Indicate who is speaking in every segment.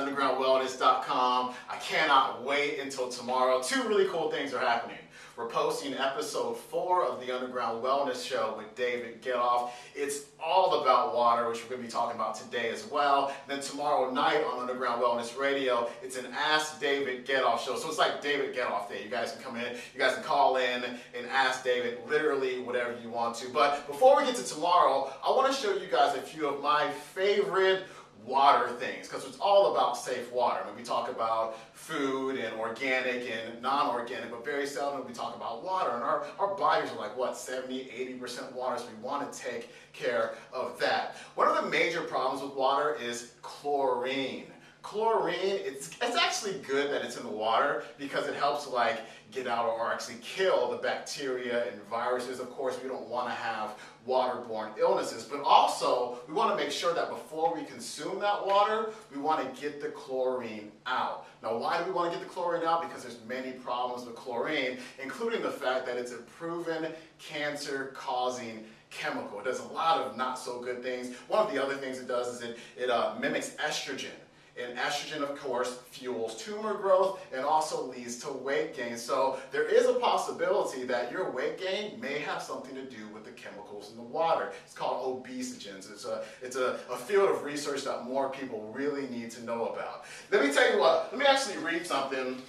Speaker 1: undergroundwellness.com. I cannot wait until tomorrow. Two really cool things are happening. We're posting episode 4 of the Underground Wellness Show with David Getoff. It's all about water, which we're going to be talking about today as well. And then tomorrow night on Underground Wellness Radio, it's an Ask David Getoff show. So it's like David Getoff Day. You guys can come in, you guys can call in and ask David literally whatever you want to. But before we get to tomorrow, I want to show you guys a few of my favorite water things, because it's all about safe water. When we talk about food and organic and non-organic, but very seldom we talk about water. And our bodies are like, what, 70–80% water, so we want to take care of that. One of the major problems with water is chlorine. Chlorine, it's actually good that it's in the water because it helps like get out or actually kill the bacteria and viruses. Of course, we don't want to have waterborne illnesses, but also we want to make sure that before we consume that water, we want to get the chlorine out. Now, why do we want to get the chlorine out? Because there's many problems with chlorine, including the fact that it's a proven cancer-causing chemical. It does a lot of not so good things. One of the other things it does is it mimics estrogen. And estrogen, of course, fuels tumor growth and also leads to weight gain. So there is a possibility that your weight gain may have something to do with the chemicals in the water. It's called obesogens. It's a field of research that more people really need to know about. Let me tell you what, let me actually read something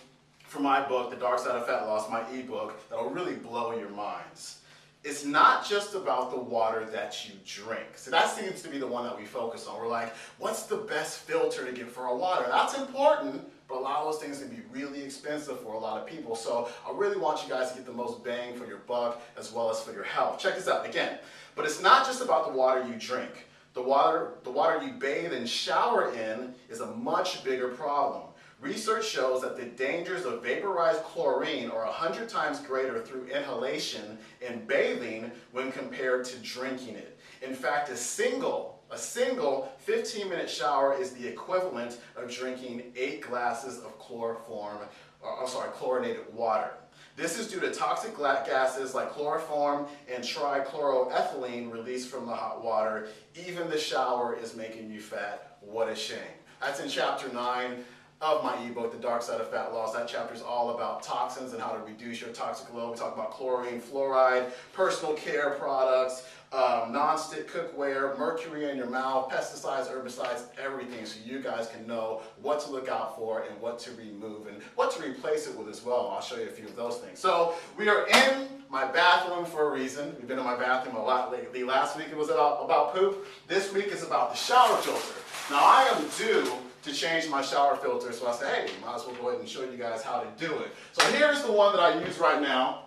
Speaker 1: from my book, The Dark Side of Fat Loss, my ebook, that will really blow your minds. It's not just about the water that you drink. So that seems to be the one that we focus on. We're like, what's the best filter to get for our water? That's important, but a lot of those things can be really expensive for a lot of people. So I really want you guys to get the most bang for your buck as well as for your health. Check this out again. But it's not just about the water you drink. The water you bathe and shower in is a much bigger problem. Research shows that the dangers of vaporized chlorine are 100 times greater through inhalation and bathing when compared to drinking it. In fact, a single 15-minute shower is the equivalent of drinking 8 glasses of chlorinated water. This is due to toxic gases like chloroform and trichloroethylene released from the hot water. Even the shower is making you fat. What a shame. That's in chapter 9 of my ebook, The Dark Side of Fat Loss. That chapter is all about toxins and how to reduce your toxic load. We talk about chlorine, fluoride, personal care products, non-stick cookware, mercury in your mouth, pesticides, herbicides, everything, so you guys can know what to look out for and what to remove and what to replace it with as well. I'll show you a few of those things. So we are in my bathroom for a reason. We've been in my bathroom a lot lately. Last week it was about poop. This week is about the shower filter. Now I am due to change my shower filter, so I said, hey, might as well go ahead and show you guys how to do it. So here's the one that I use right now.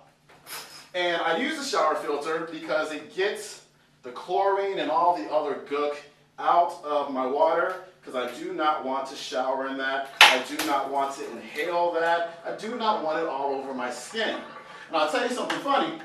Speaker 1: And I use the shower filter because it gets the chlorine and all the other gook out of my water, because I do not want to shower in that. I do not want to inhale that. I do not want it all over my skin. And I'll tell you something funny.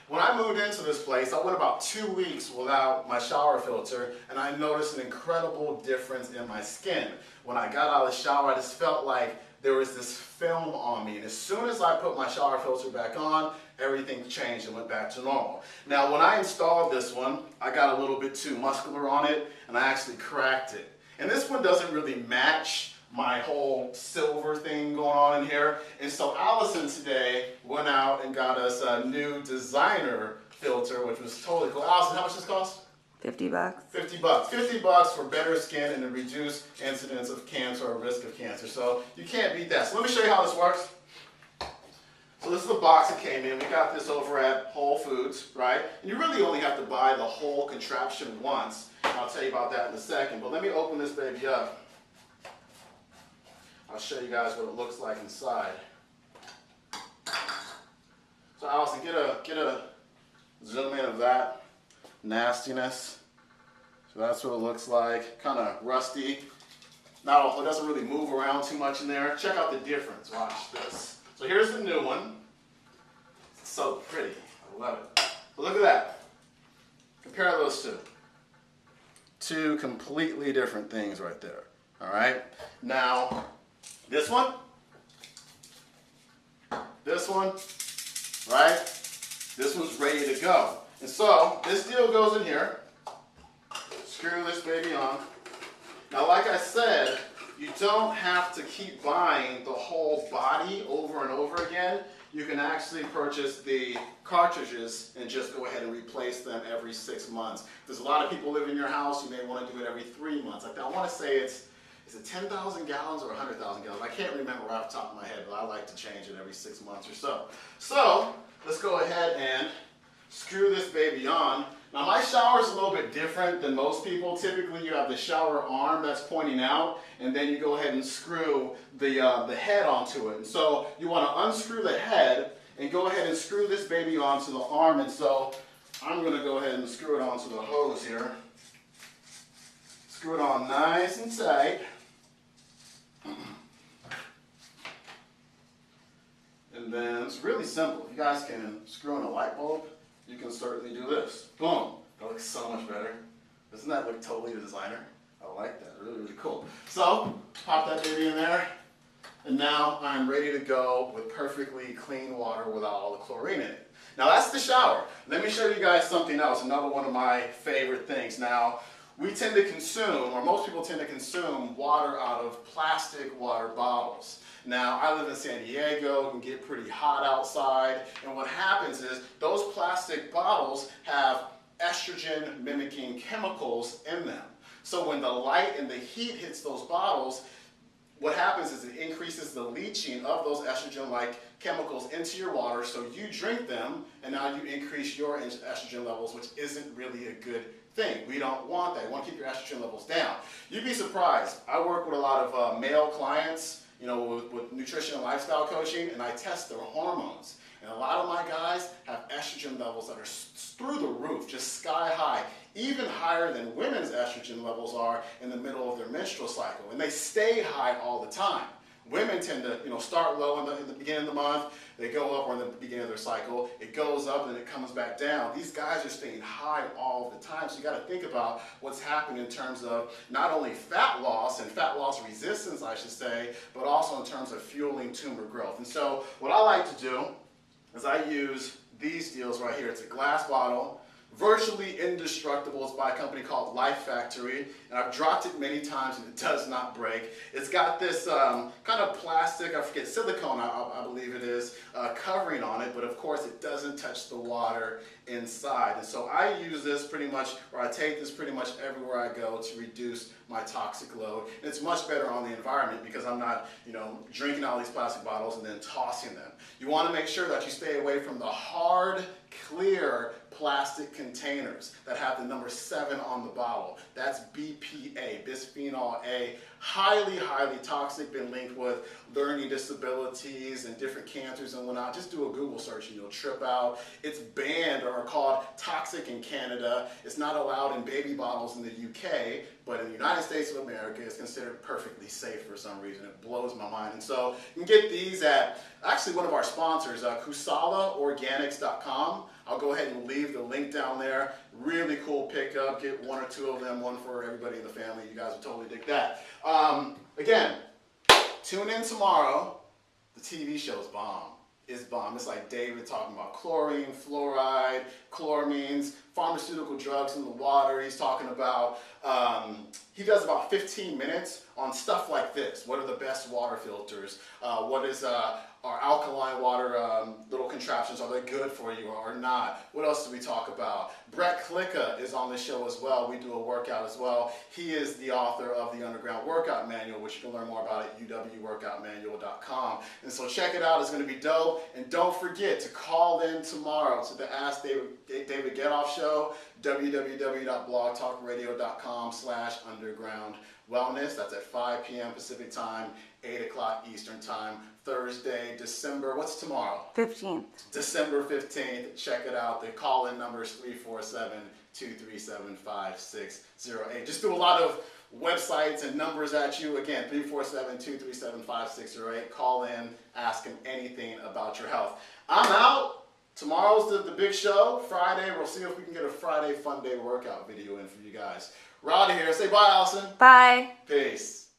Speaker 1: When I moved into this place, I went about 2 weeks without my shower filter, and I noticed an incredible difference in my skin. When I got out of the shower, I just felt like there was this film on me. And as soon as I put my shower filter back on, everything changed and went back to normal. Now, when I installed this one, I got a little bit too muscular on it, and I actually cracked it. And this one doesn't really match my whole silver thing going on in here. And so Allison today went out and got us a new designer filter, which was totally cool. Allison, how much does this cost?
Speaker 2: $50.
Speaker 1: $50. $50 for better skin and a reduced incidence of cancer or risk of cancer. So you can't beat that. So let me show you how this works. So this is the box it came in. We got this over at Whole Foods, right? And you really only have to buy the whole contraption once. And I'll tell you about that in a second. But let me open this baby up. I'll show you guys what it looks like inside. So Allison, get a zoom in of that nastiness. So that's what it looks like. Kind of rusty. It doesn't really move around too much in there. Check out the difference. Watch this. So here's the new one. It's so pretty. I love it. But look at that. Compare those two. Two completely different things right there. All right. Now, this one, right? This one's ready to go. And so this deal goes in here. Screw this baby on. Now, like I said, you don't have to keep buying the whole body over and over again. You can actually purchase the cartridges and just go ahead and replace them every 6 months. There's a lot of people live in your house, you may want to do it every 3 months. I want to say is it 10,000 gallons or 100,000 gallons? I can't remember right off the top of my head, but I like to change it every 6 months or so. So let's go ahead and screw this baby on. Now my shower is a little bit different than most people. Typically you have the shower arm that's pointing out, and then you go ahead and screw the head onto it. And so you want to unscrew the head and go ahead and screw this baby onto the arm. And so I'm going to go ahead and screw it onto the hose here. Screw it on nice and tight. And then it's really simple. If you guys can screw in a light bulb, you can certainly do this. Boom. That looks so much better. Doesn't that look totally designer? I like that. Really, really cool. So, pop that baby in there. And now I'm ready to go with perfectly clean water without all the chlorine in it. Now that's the shower. Let me show you guys something else, another one of my favorite things. Now, we tend to consume, or most people tend to consume, water out of plastic water bottles. Now, I live in San Diego, it can get pretty hot outside, and what happens is those plastic bottles have estrogen mimicking chemicals in them. So when the light and the heat hits those bottles, what happens is it increases the leaching of those estrogen-like chemicals into your water, so you drink them, and now you increase your estrogen levels, which isn't really a good thing. We don't want that. We want to keep your estrogen levels down. You'd be surprised. I work with a lot of male clients, you know, with nutrition and lifestyle coaching, and I test their hormones. And a lot of my guys have estrogen levels that are through the roof, just sky high, even higher than women's estrogen levels are in the middle of their menstrual cycle. And they stay high all the time. Women tend to, start low in the beginning of the month, they go up, or in the beginning of their cycle, it goes up and it comes back down. These guys are staying high all the time, so you got to think about what's happening in terms of not only fat loss and fat loss resistance, I should say, but also in terms of fueling tumor growth. And so what I like to do is I use these deals right here. It's a glass bottle, virtually indestructible. It's by a company called Life Factory, and I've dropped it many times and it does not break. It's got this kind of plastic, I forget, silicone I believe it is, covering on it, but of course it doesn't touch the water inside. And so I use this pretty much, or I take this pretty much everywhere I go to reduce my toxic load. And it's much better on the environment because I'm not, drinking all these plastic bottles and then tossing them. You want to make sure that you stay away from the hard, clear plastic containers that have the number 7 on the bottle. That's BPA, bisphenol A, highly, highly toxic, been linked with learning disabilities and different cancers and whatnot. Just do a Google search and you'll trip out. It's banned or called toxic in Canada. It's not allowed in baby bottles in the UK, but in the United States of America, it's considered perfectly safe for some reason. It blows my mind. And so you can get these at actually one of our sponsors, kusalaorganics.com. I'll go ahead and leave the link down there. Really cool pickup. Get 1 or 2 of them, one for everybody in the family. You guys will totally dig that. Again, tune in tomorrow. The TV show's bomb. It's bomb. It's like David talking about chlorine, fluoride, chloramines, pharmaceutical drugs in the water. He's talking about, he does about 15 minutes on stuff like this. What are the best water filters? What is our alkaline water little contraptions? Are they good for you or not? What else do we talk about? Brett Klicka is on the show as well. We do a workout as well. He is the author of the Underground Workout Manual, which you can learn more about at uwworkoutmanual.com. And so check it out. It's going to be dope. And don't forget to call in tomorrow to the Ask David Get Off show, www.blogtalkradio.com/underground wellness. That's at 5 p.m. Pacific time, 8 o'clock Eastern time, Thursday, December, what's tomorrow?
Speaker 2: 15th.
Speaker 1: December 15th. Check it out. The call-in number is 347-237-5608. Just do a lot of websites and numbers at you. Again, 347-237-5608. Call in, ask them anything about your health. I'm out. Tomorrow's the big show. Friday, we'll see if we can get a Friday Fun Day workout video in for you guys. We're out of here. Say bye, Allison.
Speaker 2: Bye.
Speaker 1: Peace.